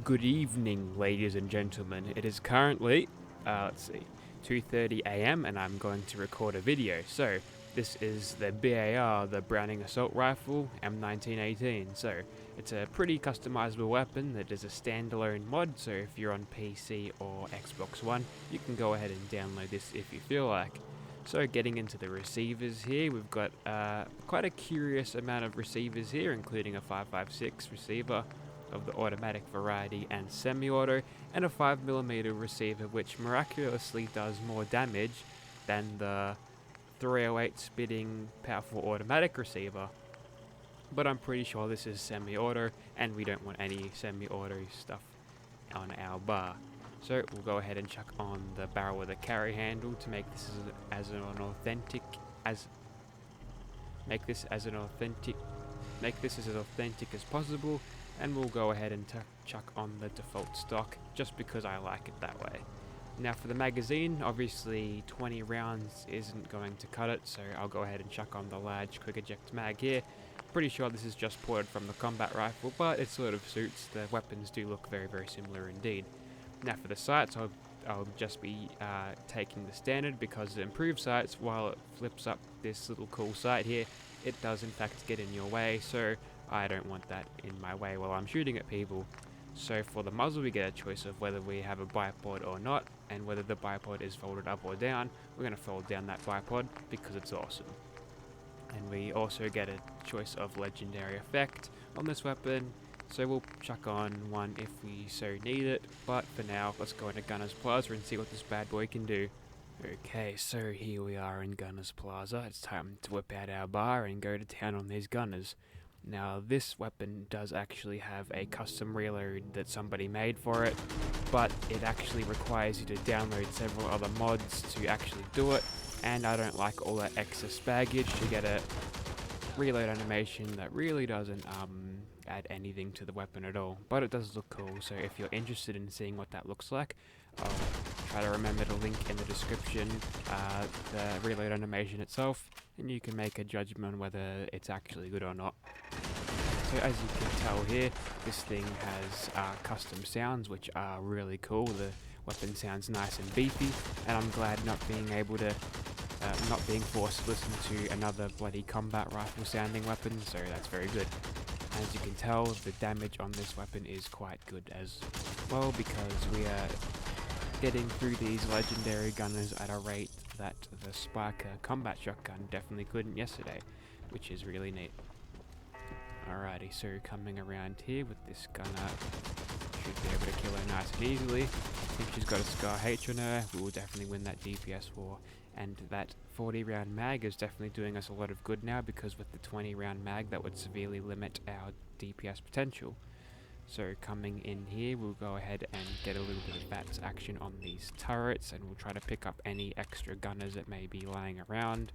Good evening, ladies and gentlemen. It is currently, 2:30 a.m. and I'm going to record a video. So, this is the BAR, the Browning Assault Rifle, M1918. So, it's a pretty customizable weapon that is a standalone mod, so if you're on PC or Xbox One, you can go ahead and download this if you feel like. So getting into the receivers here, we've got quite a curious amount of receivers here, including a 5.56 receiver of the automatic variety and semi-auto, and a 5mm receiver which miraculously does more damage than the 308 spitting powerful automatic receiver. But I'm pretty sure this is semi-auto, and we don't want any semi-auto stuff on our bar. So we'll go ahead and chuck on the barrel with a carry handle to make this as authentic as possible, and we'll go ahead and chuck on the default stock just because I like it that way. Now for the magazine, obviously 20 rounds isn't going to cut it, so I'll go ahead and chuck on the large quick eject mag here. Pretty sure this is just ported from the combat rifle, but it sort of suits. The weapons do look very, very similar indeed. Now for the sights, I'll just be taking the standard, because the improved sights, while it flips up this little cool sight here, it does in fact get in your way, so I don't want that in my way while I'm shooting at people. So for the muzzle, we get a choice of whether we have a bipod or not, and whether the bipod is folded up or down. We're going to fold down that bipod because it's awesome. And we also get a choice of legendary effect on this weapon, so we'll chuck on one if we so need it, but for now let's go into Gunner's Plaza and see what this bad boy can do. Okay, so here we are in Gunner's Plaza. It's time to whip out our bar and go to town on these gunners. Now this weapon does actually have a custom reload that somebody made for it, but it actually requires you to download several other mods to actually do it, and I don't like all that excess baggage to get a reload animation that really doesn't add anything to the weapon at all. But it does look cool, so if you're interested in seeing what that looks like, I'll try to remember to link in the description the reload animation itself, and you can make a judgment on whether it's actually good or not. So as you can tell here, this thing has custom sounds which are really cool. The weapon sounds nice and beefy, and I'm glad not being forced to listen to another bloody combat rifle sounding weapon, so that's very good. As you can tell, the damage on this weapon is quite good as well, because we are getting through these legendary gunners at a rate that the Spiker combat shotgun definitely couldn't yesterday, which is really neat. Alrighty, so coming around here with this gunner, should be able to kill her nice and easily. I think she's got a Scar H on her. We will definitely win that DPS war, and that 40 round mag is definitely doing us a lot of good now, because with the 20 round mag that would severely limit our DPS potential. So coming in here, we'll go ahead and get a little bit of VATS action on these turrets, and we'll try to pick up any extra gunners that may be lying around.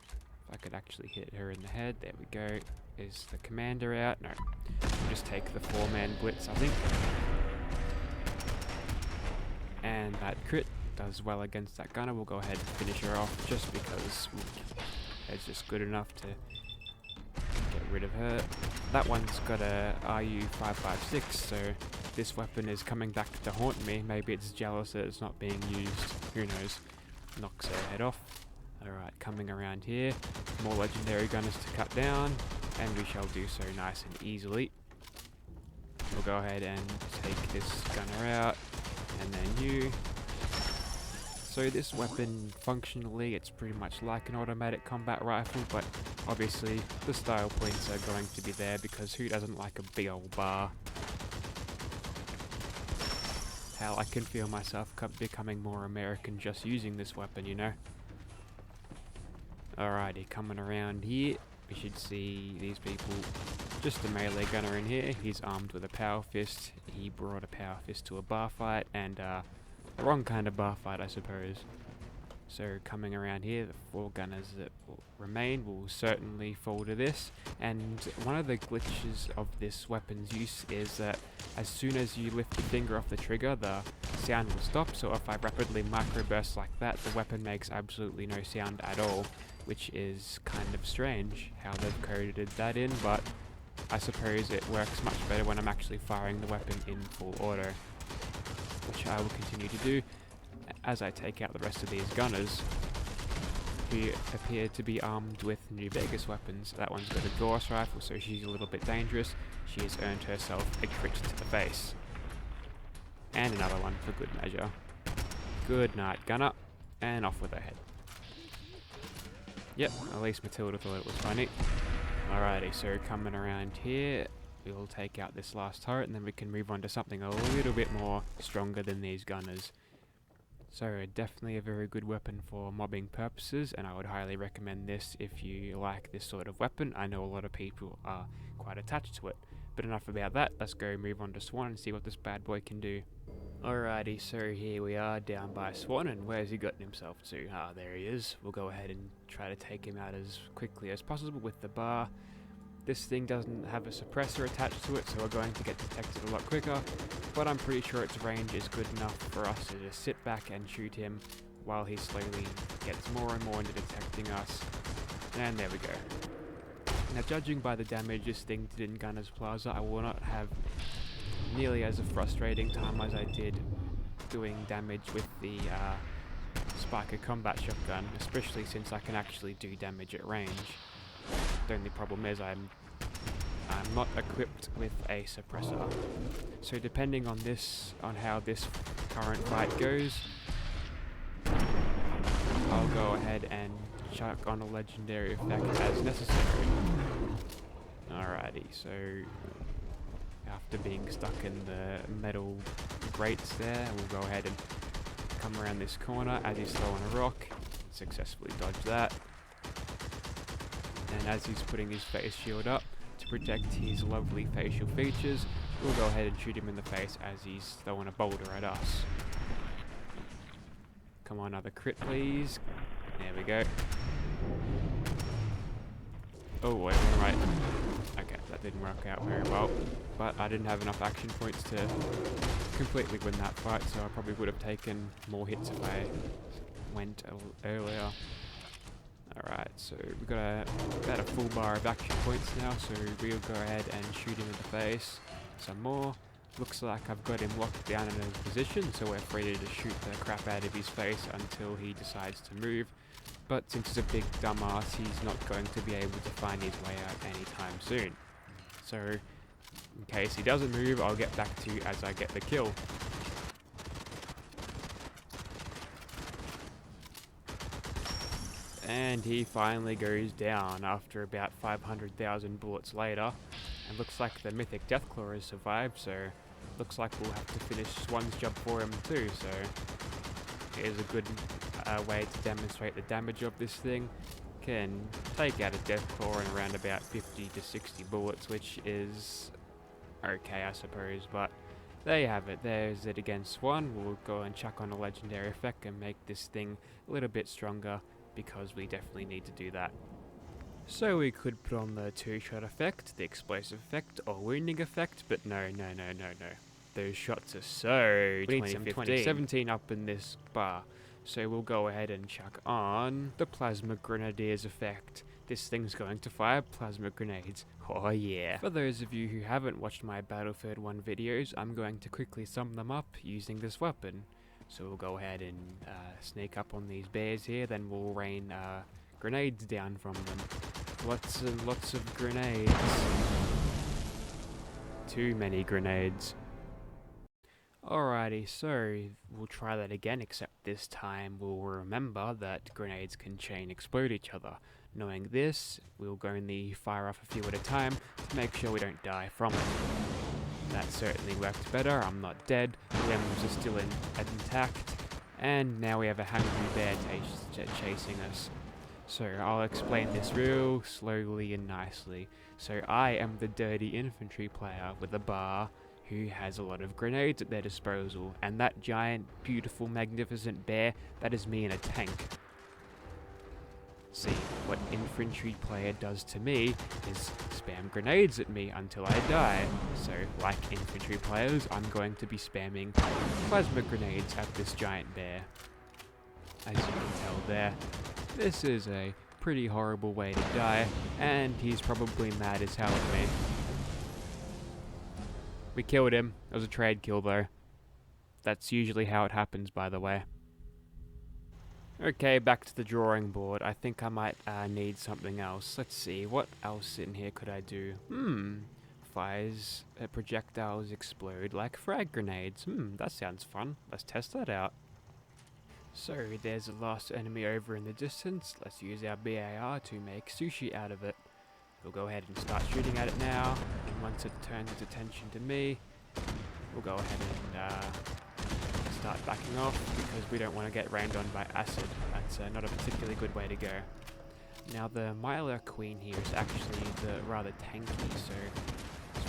If I could actually hit her in the head, there we go. Is the commander out? No. We'll just take the 4-man blitz, I think. And that crit does well against that gunner. We'll go ahead and finish her off just because it's just good enough to get rid of her. That one's got a RU 5.56, so this weapon is coming back to haunt me. Maybe it's jealous that it's not being used. Who knows? Knocks her head off. Alright, coming around here. More legendary gunners to cut down, and we shall do so nice and easily. We'll go ahead and take this gunner out, and then you. So this weapon, functionally, it's pretty much like an automatic combat rifle, but obviously the style points are going to be there, because who doesn't like a big old bar? Hell, I can feel myself becoming more American just using this weapon, you know? Alrighty, coming around here, we should see these people. Just a melee gunner in here. He's armed with a power fist. He brought a power fist to a bar fight, and the wrong kind of bar fight, I suppose. So coming around here, the 4 gunners that will remain will certainly fall to this. And one of the glitches of this weapon's use is that as soon as you lift the finger off the trigger, the sound will stop. So if I rapidly microburst like that, the weapon makes absolutely no sound at all, which is kind of strange how they've coded that in, but I suppose it works much better when I'm actually firing the weapon in full auto, which I will continue to do as I take out the rest of these gunners, who appear to be armed with New Vegas weapons. That one's got a Gauss rifle, so she's a little bit dangerous. She has earned herself a crit to the face. And another one for good measure. Good night, gunner. And off with her head. Yep, at least Matilda thought it was funny. Alrighty, so coming around here, we'll take out this last turret, and then we can move on to something a little bit more stronger than these gunners. So definitely a very good weapon for mobbing purposes, and I would highly recommend this if you like this sort of weapon. I know a lot of people are quite attached to it. But enough about that, let's go move on to Swan and see what this bad boy can do. Alrighty, so here we are down by Swan, and where's he gotten himself to? Ah, there he is. We'll go ahead and try to take him out as quickly as possible with the bar. This thing doesn't have a suppressor attached to it, so we're going to get detected a lot quicker, but I'm pretty sure its range is good enough for us to just sit back and shoot him while he slowly gets more and more into detecting us. And there we go. Now, judging by the damage this thing did in Gunner's Plaza, I will not have nearly as a frustrating time as I did doing damage with the Spiker Combat Shotgun, especially since I can actually do damage at range. The only problem is I'm not equipped with a suppressor. So depending on how this current fight goes, I'll go ahead and chuck on a legendary effect as necessary. Alrighty, so after being stuck in the metal grates there, we'll go ahead and come around this corner as he's throwing a rock. Successfully dodge that. And as he's putting his face shield up to protect his lovely facial features, we'll go ahead and shoot him in the face as he's throwing a boulder at us. Come on, another crit please. There we go. Oh, wait, right. Okay, that didn't work out very well, but I didn't have enough action points to completely win that fight, so I probably would have taken more hits if I went earlier. Alright, so we've got about a full bar of action points now, so we'll go ahead and shoot him in the face some more. Looks like I've got him locked down in a position, so we're free to shoot the crap out of his face until he decides to move. But since he's a big dumbass, he's not going to be able to find his way out anytime soon. So, in case he doesn't move, I'll get back to you as I get the kill. And he finally goes down after about 500,000 bullets later. And looks like the Mythic Deathclaw has survived, so looks like we'll have to finish Swan's job for him too, so here's a good way to demonstrate the damage of this thing. Can take out a Deathclaw in around about 50 to 60 bullets, which is okay, I suppose, but there you have it. There's it against Swan. We'll go and chuck on a legendary effect and make this thing a little bit stronger, because we definitely need to do that. So we could put on the two-shot effect, the explosive effect, or wounding effect, but no. Those shots are so 2017 up in this bar. So we'll go ahead and chuck on the Plasma Grenadiers effect. This thing's going to fire plasma grenades. Oh yeah. For those of you who haven't watched my Battlefield 1 videos, I'm going to quickly sum them up using this weapon. So we'll go ahead and sneak up on these bears here, then we'll rain grenades down from them. Lots and lots of grenades. Too many grenades. Alrighty, so we'll try that again, except this time we'll remember that grenades can chain explode each other. Knowing this, we'll go only fire off a few at a time to make sure we don't die from it. That certainly worked better. I'm not dead, limbs are still intact, and now we have a hungry bear chasing us. So I'll explain this real slowly and nicely. So I am the dirty infantry player with a bar who has a lot of grenades at their disposal, and that giant, beautiful, magnificent bear, that is me in a tank. See, what infantry player does to me is spam grenades at me until I die. So, like infantry players, I'm going to be spamming plasma grenades at this giant bear. As you can tell there, this is a pretty horrible way to die, and he's probably mad as hell at me. We killed him. It was a trade kill though. That's usually how it happens, by the way. Okay, back to the drawing board. I think I might need something else. Let's see, what else in here could I do? Fires, projectiles explode like frag grenades. That sounds fun. Let's test that out. So, there's the last enemy over in the distance. Let's use our BAR to make sushi out of it. We'll go ahead and start shooting at it now. And once it turns its attention to me, we'll go ahead and start backing off because we don't want to get rained on by acid. That's not a particularly good way to go. Now the Mylar Queen here is actually the rather tanky, so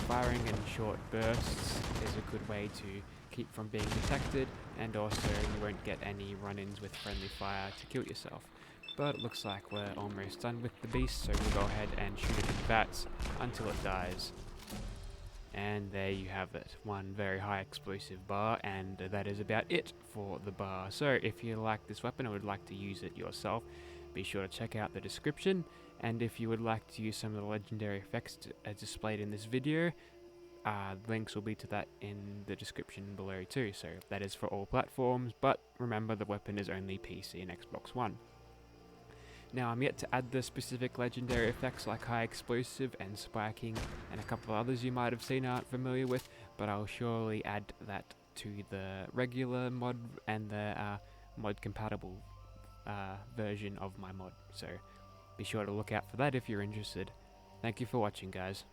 firing in short bursts is a good way to keep from being detected, and also you won't get any run-ins with friendly fire to kill yourself. But it looks like we're almost done with the beast, so we'll go ahead and shoot it in VATS until it dies. And there you have it, one very high explosive bar, and that is about it for the bar. So if you like this weapon and would like to use it yourself, be sure to check out the description, and if you would like to use some of the legendary effects displayed in this video, links will be to that in the description below too, so that is for all platforms, but remember the weapon is only PC and Xbox One. Now I'm yet to add the specific legendary effects like high explosive and spiking and a couple of others you might have seen aren't familiar with, but I'll surely add that to the regular mod and the mod compatible version of my mod, so be sure to look out for that if you're interested. Thank you for watching, guys.